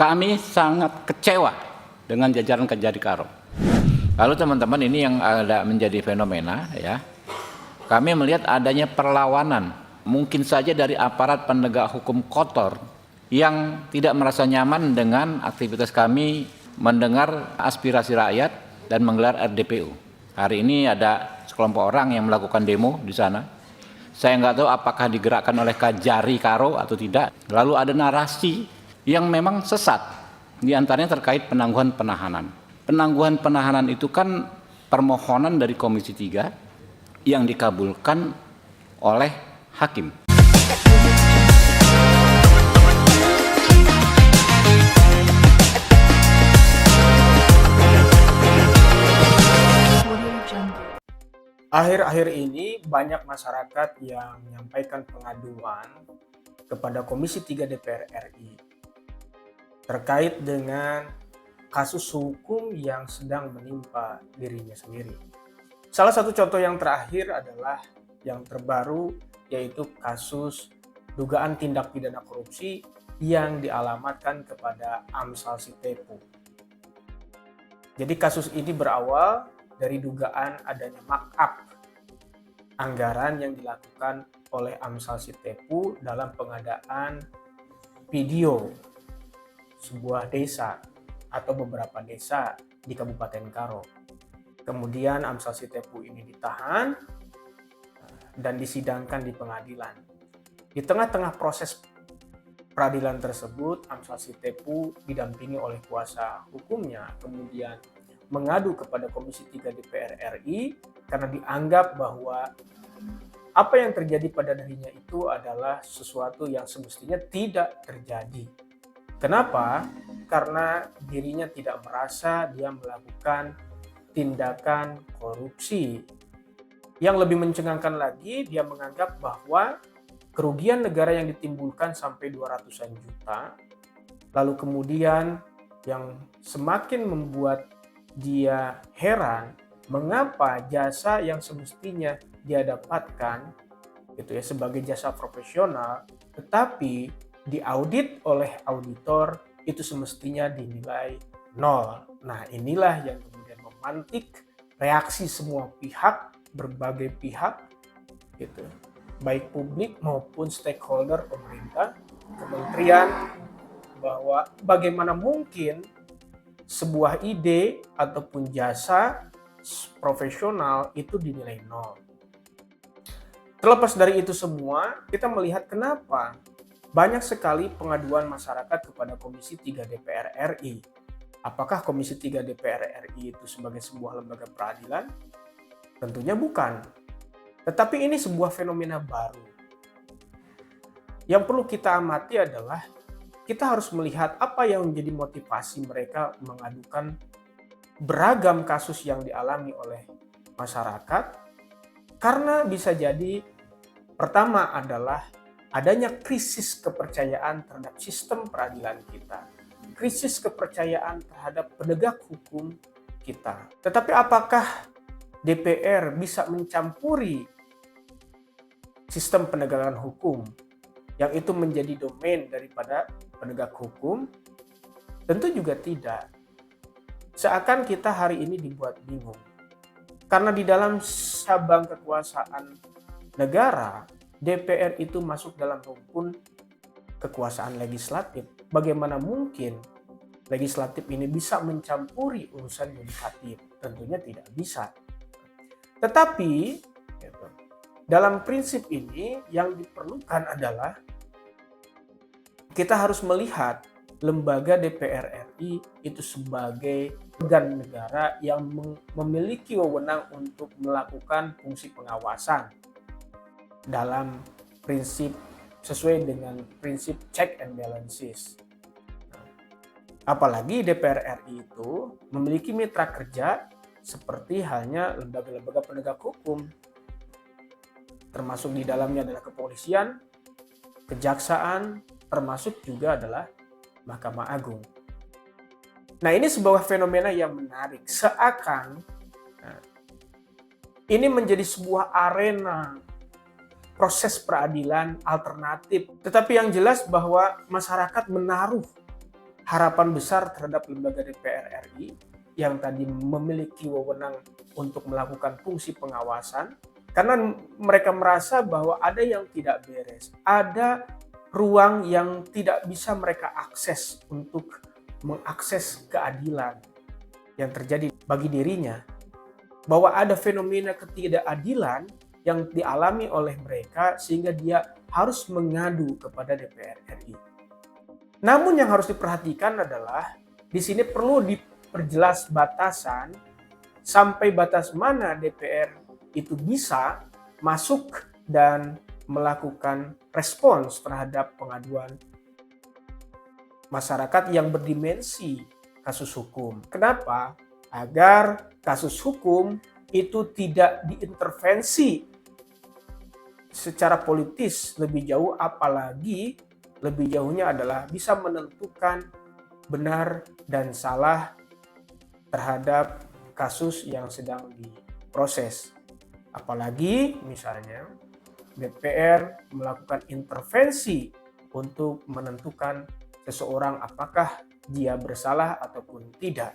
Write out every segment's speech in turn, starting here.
Kami sangat kecewa dengan jajaran Kejari Karo. Lalu teman-teman, ini yang ada menjadi fenomena ya. Kami melihat adanya perlawanan, mungkin saja dari aparat penegak hukum kotor yang tidak merasa nyaman dengan aktivitas kami mendengar aspirasi rakyat dan menggelar RDPU. Hari ini ada sekelompok orang yang melakukan demo di sana. Saya nggak tahu apakah digerakkan oleh Kejari Karo atau tidak. Lalu ada narasi yang memang sesat, di antaranya terkait penangguhan penahanan. Penangguhan penahanan itu kan permohonan dari Komisi 3 yang dikabulkan oleh hakim. Akhir-akhir ini banyak masyarakat yang menyampaikan pengaduan kepada Komisi 3 DPR RI terkait dengan kasus hukum yang sedang menimpa dirinya sendiri. Salah satu contoh yang terakhir adalah yang terbaru, yaitu kasus dugaan tindak pidana korupsi yang dialamatkan kepada Amsal Sitepu. Jadi kasus ini berawal dari dugaan adanya markup anggaran yang dilakukan oleh Amsal Sitepu dalam pengadaan video sebuah desa atau beberapa desa di Kabupaten Karo. Kemudian Amsal Sitepu ini ditahan dan disidangkan di pengadilan. Di tengah-tengah proses peradilan tersebut, Amsal Sitepu didampingi oleh kuasa hukumnya kemudian mengadu kepada Komisi 3 DPR RI karena dianggap bahwa apa yang terjadi pada dirinya itu adalah sesuatu yang semestinya tidak terjadi. Kenapa? Karena dirinya tidak merasa dia melakukan tindakan korupsi. Yang lebih mencengangkan lagi, dia menganggap bahwa kerugian negara yang ditimbulkan sampai 200-an juta, lalu kemudian yang semakin membuat dia heran, mengapa jasa yang semestinya dia dapatkan gitu ya sebagai jasa profesional, tetapi diaudit oleh auditor itu semestinya dinilai 0. Nah, inilah yang kemudian memantik reaksi semua pihak, berbagai pihak gitu, baik publik maupun stakeholder pemerintah, kementerian, bahwa bagaimana mungkin sebuah ide ataupun jasa profesional itu dinilai 0. Terlepas dari itu semua, kita melihat kenapa banyak sekali pengaduan masyarakat kepada Komisi 3 DPR RI. Apakah Komisi 3 DPR RI itu sebagai sebuah lembaga peradilan? Tentunya bukan. Tetapi ini sebuah fenomena baru. Yang perlu kita amati adalah kita harus melihat apa yang menjadi motivasi mereka mengadukan beragam kasus yang dialami oleh masyarakat. Karena bisa jadi pertama adalah adanya krisis kepercayaan terhadap sistem peradilan kita, krisis kepercayaan terhadap penegak hukum kita. Tetapi apakah DPR bisa mencampuri sistem penegakan hukum yang itu menjadi domain daripada penegak hukum? Tentu juga tidak. Seakan kita hari ini dibuat bingung. Karena di dalam cabang kekuasaan negara, DPR itu masuk dalam rumpun kekuasaan legislatif. Bagaimana mungkin legislatif ini bisa mencampuri urusan yudikatif? Tentunya tidak bisa. Tetapi dalam prinsip ini yang diperlukan adalah kita harus melihat lembaga DPR RI itu sebagai organ negara yang memiliki wewenang untuk melakukan fungsi pengawasan dalam prinsip sesuai dengan prinsip check and balances. Apalagi DPR RI itu memiliki mitra kerja seperti halnya lembaga-lembaga penegak hukum, termasuk di dalamnya adalah kepolisian, kejaksaan, termasuk juga adalah Mahkamah Agung. Nah, ini sebuah fenomena yang menarik. Seakan ini menjadi sebuah arena proses peradilan alternatif. Tetapi yang jelas bahwa masyarakat menaruh harapan besar terhadap lembaga DPR RI yang tadi memiliki wewenang untuk melakukan fungsi pengawasan, karena mereka merasa bahwa ada yang tidak beres, ada ruang yang tidak bisa mereka akses untuk mengakses keadilan yang terjadi bagi dirinya, bahwa ada fenomena ketidakadilan yang dialami oleh mereka sehingga dia harus mengadu kepada DPR RI. Namun yang harus diperhatikan adalah di sini perlu diperjelas batasan sampai batas mana DPR itu bisa masuk dan melakukan respons terhadap pengaduan masyarakat yang berdimensi kasus hukum. Kenapa? Agar kasus hukum itu tidak diintervensi secara politis lebih jauh, apalagi lebih jauhnya adalah bisa menentukan benar dan salah terhadap kasus yang sedang diproses. Apalagi misalnya DPR melakukan intervensi untuk menentukan seseorang apakah dia bersalah ataupun tidak.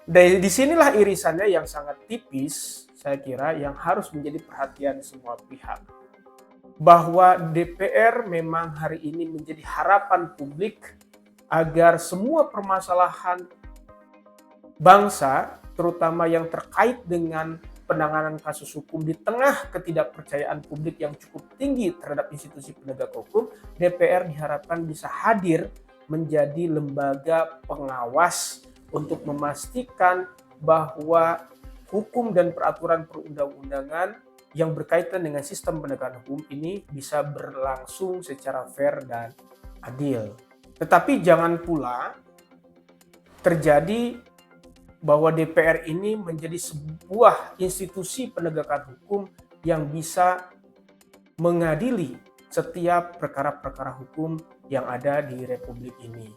Dari disinilah irisannya yang sangat tipis, saya kira, yang harus menjadi perhatian semua pihak. Bahwa DPR memang hari ini menjadi harapan publik agar semua permasalahan bangsa, terutama yang terkait dengan penanganan kasus hukum di tengah ketidakpercayaan publik yang cukup tinggi terhadap institusi penegak hukum, DPR diharapkan bisa hadir menjadi lembaga pengawas untuk memastikan bahwa hukum dan peraturan perundang-undangan yang berkaitan dengan sistem penegakan hukum ini bisa berlangsung secara fair dan adil. Tetapi jangan pula terjadi bahwa DPR ini menjadi sebuah institusi penegakan hukum yang bisa mengadili setiap perkara-perkara hukum yang ada di Republik ini.